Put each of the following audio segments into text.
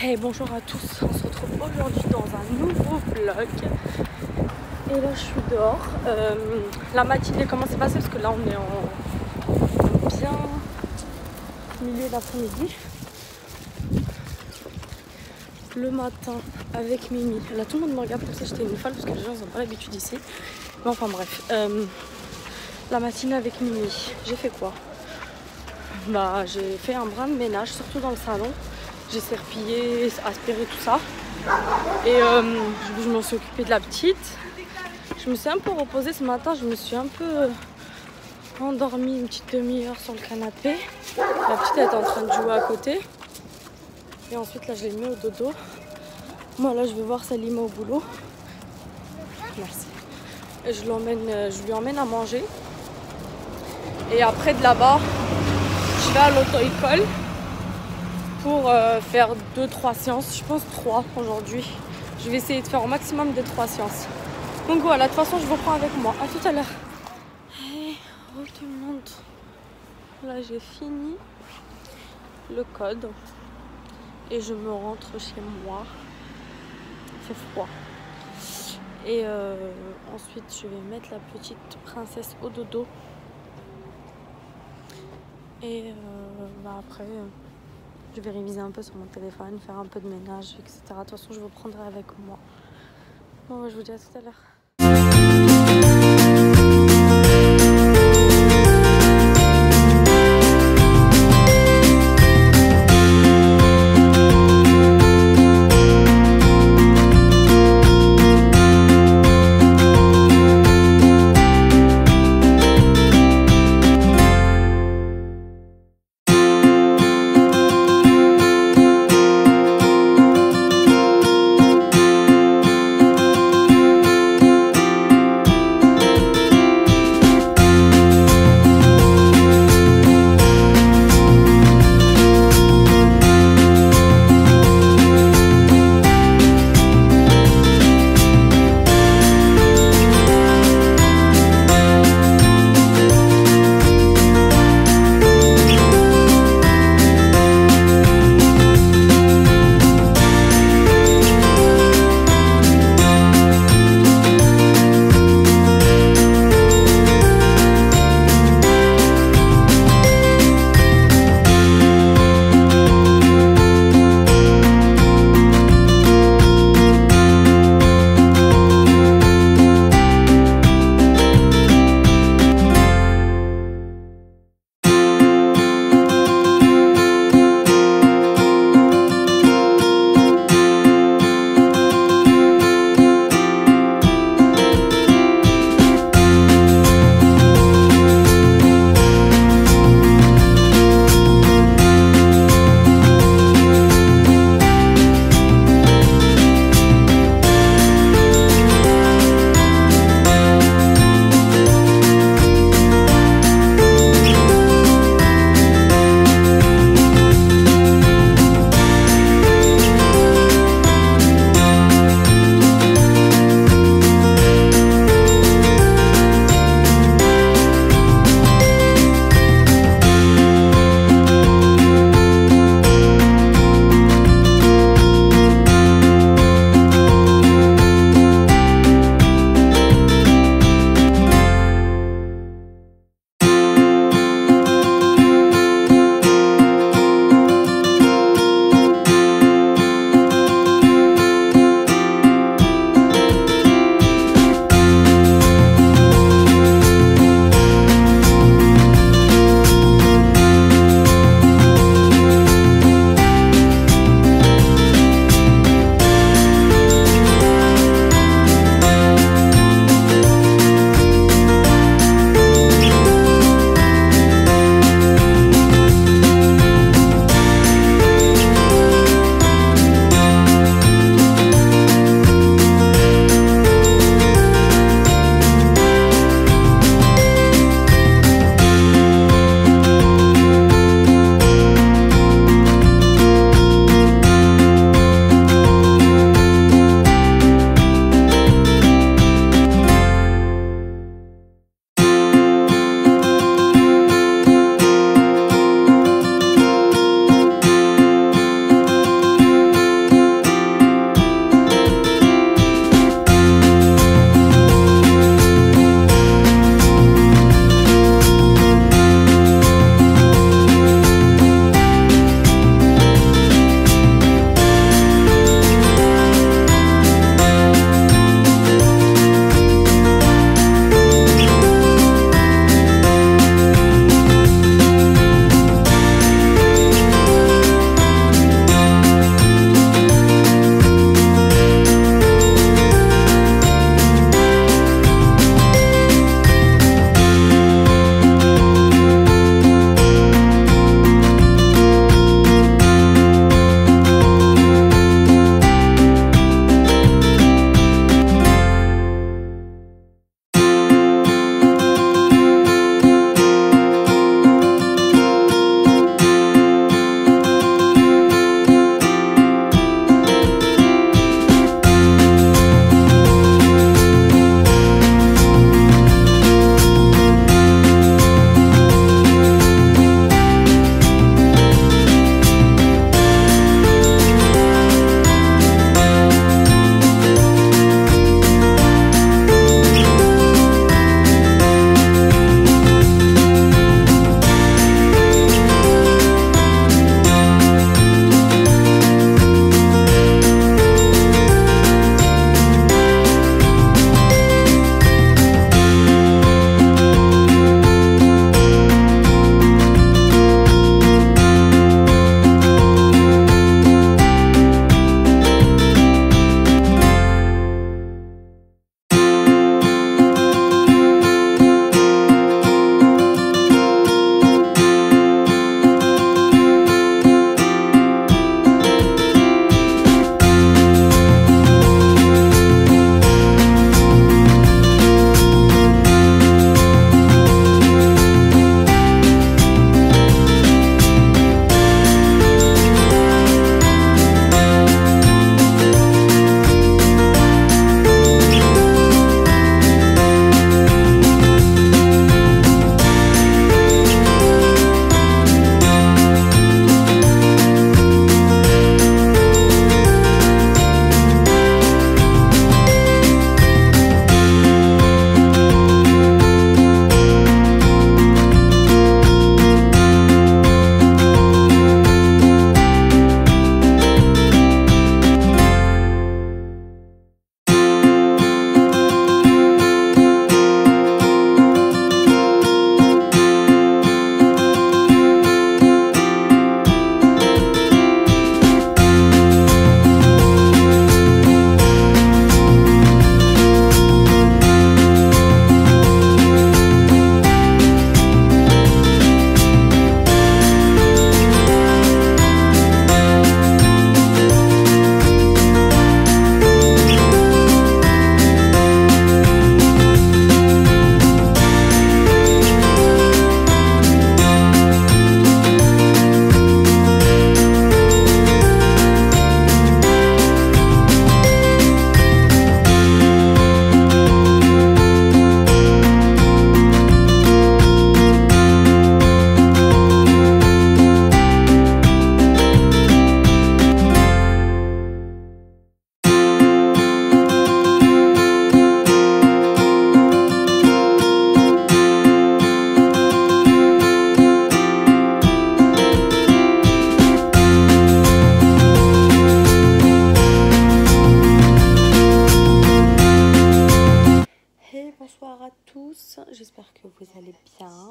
Hey, bonjour à tous, on se retrouve aujourd'hui dans un nouveau vlog. Et là je suis dehors. La matinée, comment c'est passé? Parce que là on est en bien milieu d'après-midi. Le matin avec Mimi. Là tout le monde me regarde comme si j'étais une folle parce que les gens n'ont pas l'habitude ici. Mais enfin bref. La matinée avec Mimi, j'ai fait quoi? Bah j'ai fait un brin de ménage, surtout dans le salon. J'ai serpillé, aspiré tout ça. Et je m'en suis occupée de la petite. Je me suis un peu reposée ce matin. Je me suis un peu endormie une petite demi-heure sur le canapé. La petite elle est en train de jouer à côté. Et ensuite là je l'ai mis au dodo. Moi là je vais voir Salima au boulot. Merci. Et je lui emmène à manger. Et après de là-bas, je vais à l'auto-école pour faire 2-3 séances, je pense 3 aujourd'hui. Je vais essayer de faire au maximum de 3 séances. Donc voilà, de toute façon je vous prends avec moi. À tout à l'heure. Hey, oh tout le monde. Là j'ai fini le code et je me rentre chez moi. Il fait froid. Et ensuite je vais mettre la petite princesse au dodo. Et après je vais réviser un peu sur mon téléphone, faire un peu de ménage, etc. De toute façon, je vous prendrai avec moi. Bon, je vous dis à tout à l'heure.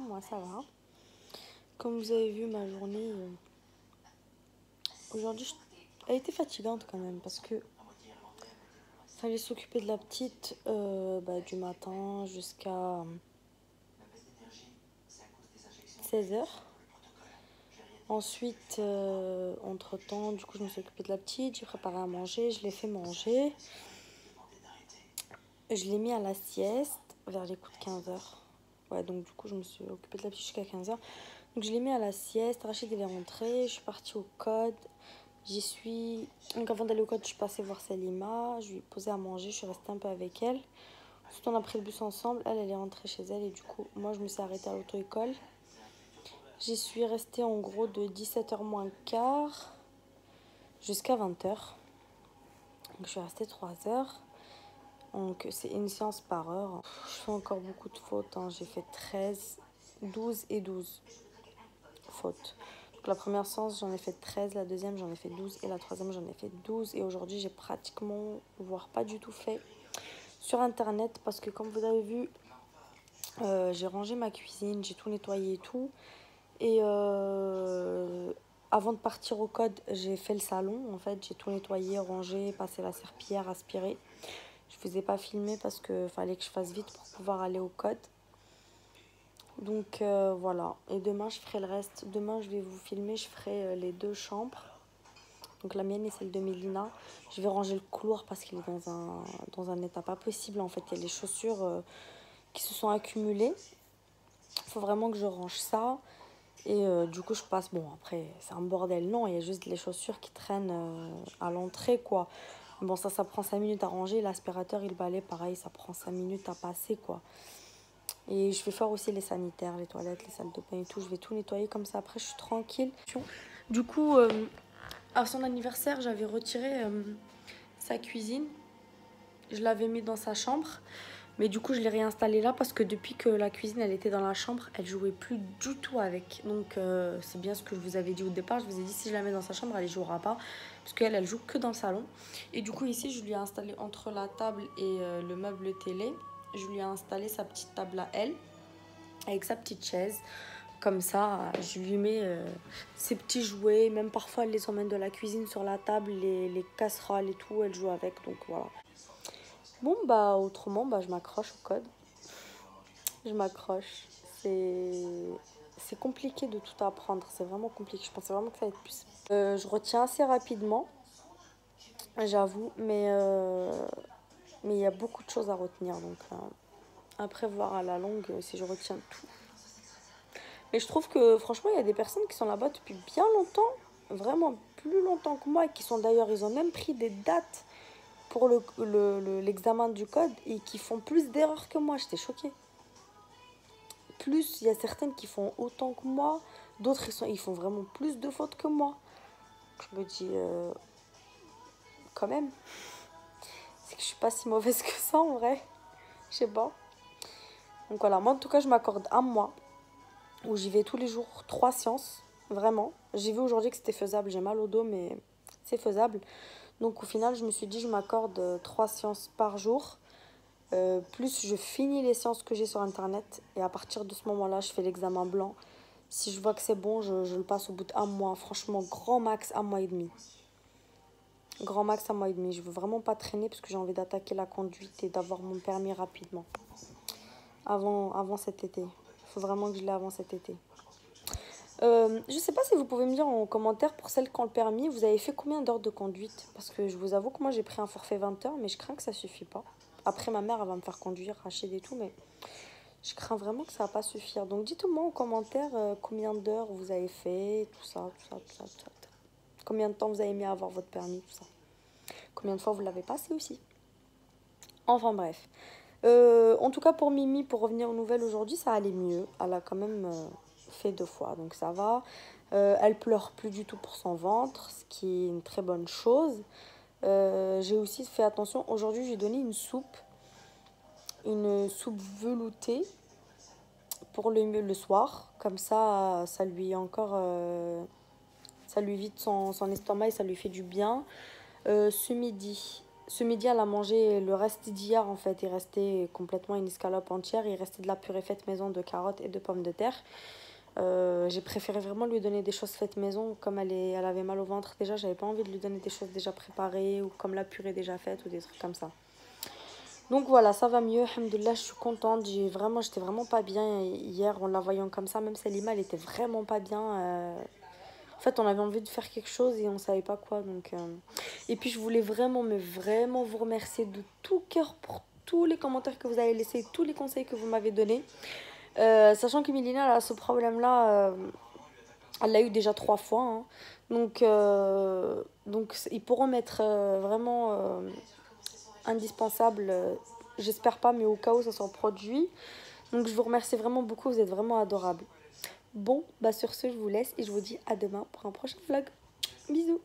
moi ça va. Comme vous avez vu, ma journée aujourd'hui, elle était fatigante quand même parce que fallait s'occuper de la petite du matin jusqu'à 16 h. Ensuite, entre-temps, du coup, je me suis occupée de la petite, j'ai préparé à manger, je l'ai fait manger. Je l'ai mis à la sieste vers les coups de 15 h. Ouais, donc du coup, je me suis occupée de la petite jusqu'à 15 h. Donc, je l'ai mis à la sieste, Rachid il est rentré, je suis partie au code. J'y suis... Donc, avant d'aller au code, je suis passée voir Salima, je lui ai posé à manger, je suis restée un peu avec elle. Ensuite, on a pris le bus ensemble, elle est rentrée chez elle et du coup, moi, je me suis arrêtée à l'auto-école. J'y suis restée en gros de 17 h moins quart jusqu'à 20 h. Donc, je suis restée 3 heures. Donc, c'est une séance par heure. Je fais encore beaucoup de fautes. Hein. J'ai fait 13, 12 et 12 fautes. Donc, la première séance, j'en ai fait 13. La deuxième, j'en ai fait 12. Et la troisième, j'en ai fait 12. Et aujourd'hui, j'ai pratiquement, voire pas du tout fait sur Internet. Parce que comme vous avez vu, j'ai rangé ma cuisine. J'ai tout nettoyé et tout. Et avant de partir au code, j'ai fait le salon. En fait, j'ai tout nettoyé, rangé, passé la serpillière, aspiré. Je ne vous ai pas filmé parce qu'il fallait que je fasse vite pour pouvoir aller au code. Donc voilà. Et demain, je ferai le reste. Demain, je vais vous filmer. Je ferai les 2 chambres. Donc la mienne et celle de Mélina. Je vais ranger le couloir parce qu'il est dans un état pas possible. En fait, il y a les chaussures qui se sont accumulées. Il faut vraiment que je range ça. Et du coup, je passe... Bon, après, c'est un bordel. Non, il y a juste les chaussures qui traînent à l'entrée, quoi. Bon, ça prend 5 minutes à ranger. L'aspirateur et le balai, pareil, ça prend 5 minutes à passer, quoi. Et je vais faire aussi les sanitaires, les toilettes, les salles de bain et tout. Je vais tout nettoyer comme ça. Après, je suis tranquille. Du coup, à son anniversaire, j'avais retiré sa cuisine. Je l'avais mis dans sa chambre. Mais du coup, je l'ai réinstallée là parce que depuis que la cuisine, elle était dans la chambre, elle jouait plus du tout avec. Donc, c'est bien ce que je vous avais dit au départ. Je vous ai dit, si je la mets dans sa chambre, elle ne jouera pas. Parce qu'elle, elle joue que dans le salon. Et du coup, ici, je lui ai installé entre la table et le meuble télé. Je lui ai installé sa petite table à elle, avec sa petite chaise. Comme ça, je lui mets ses petits jouets. Même parfois, elle les emmène de la cuisine sur la table, les casseroles et tout. Elle joue avec, donc voilà. Bon, autrement, je m'accroche au code. Je m'accroche. C'est compliqué de tout apprendre. C'est vraiment compliqué. Je pensais vraiment que ça allait être plus. Je retiens assez rapidement, j'avoue. Mais il y a beaucoup de choses à retenir. Donc, après, voir à la longue si je retiens tout. Mais je trouve que, franchement, il y a des personnes qui sont là-bas depuis bien longtemps. Vraiment plus longtemps que moi. Et qui sont d'ailleurs, ils ont même pris des dates pour l'examen du code et qui font plus d'erreurs que moi. J'étais choquée. Plus, il y a certaines qui font autant que moi, d'autres ils font vraiment plus de fautes que moi. Je me dis, quand même, c'est que je suis pas si mauvaise que ça en vrai. Je sais pas. Donc voilà, moi en tout cas, je m'accorde un mois où j'y vais tous les jours, 3 séances, vraiment. J'ai vu aujourd'hui que c'était faisable, j'ai mal au dos, mais c'est faisable. Donc au final, je me suis dit, je m'accorde 3 séances par jour. Plus je finis les séances que j'ai sur internet et à partir de ce moment-là, je fais l'examen blanc. Si je vois que c'est bon, je le passe au bout d'un mois. Franchement, grand max, 1 mois et demi. Grand max, 1 mois et demi. Je veux vraiment pas traîner parce que j'ai envie d'attaquer la conduite et d'avoir mon permis rapidement. Avant cet été. Il faut vraiment que je l'ai avant cet été. Je sais pas si vous pouvez me dire en commentaire pour celles qui ont le permis, vous avez fait combien d'heures de conduite? Parce que je vous avoue que moi j'ai pris un forfait 20 heures, mais je crains que ça suffit pas. Après ma mère elle va me faire conduire, Rachid et tout, mais je crains vraiment que ça va pas suffire. Donc dites-moi en commentaire combien d'heures vous avez fait, tout ça. Combien de temps vous avez mis à avoir votre permis, tout ça. Combien de fois vous l'avez passé aussi. Enfin bref. En tout cas pour Mimi, pour revenir aux nouvelles aujourd'hui, ça allait mieux. Elle a quand même fait 2 fois, donc ça va. Elle pleure plus du tout pour son ventre, ce qui est une très bonne chose. J'ai aussi fait attention. Aujourd'hui, j'ai donné une soupe veloutée pour le soir. Comme ça lui encore... ça lui vide son estomac et ça lui fait du bien. Ce midi, ce midi, elle a mangé le reste d'hier en fait. Il restait complètement une escalope entière. Il restait de la purée faite maison de carottes et de pommes de terre. J'ai préféré vraiment lui donner des choses faites maison. Comme elle avait mal au ventre déjà, j'avais pas envie de lui donner des choses déjà préparées ou comme la purée déjà faite ou des trucs comme ça. Donc voilà, ça va mieux. Alhamdoulilah, je suis contente. J'étais vraiment pas bien hier en la voyant comme ça. Même Selima, elle était vraiment pas bien. En fait, on avait envie de faire quelque chose et on savait pas quoi. Et puis, je voulais vraiment, mais vraiment vous remercier de tout cœur pour tous les commentaires que vous avez laissés, tous les conseils que vous m'avez donnés. Sachant que Milina, elle a ce problème-là, elle l'a eu déjà 3 fois. Hein. Donc, ils pourront être vraiment indispensables. J'espère pas, mais au cas où ça s'en produit. Donc, je vous remercie vraiment beaucoup. Vous êtes vraiment adorables. Bon, bah sur ce, je vous laisse et je vous dis à demain pour un prochain vlog. Bisous!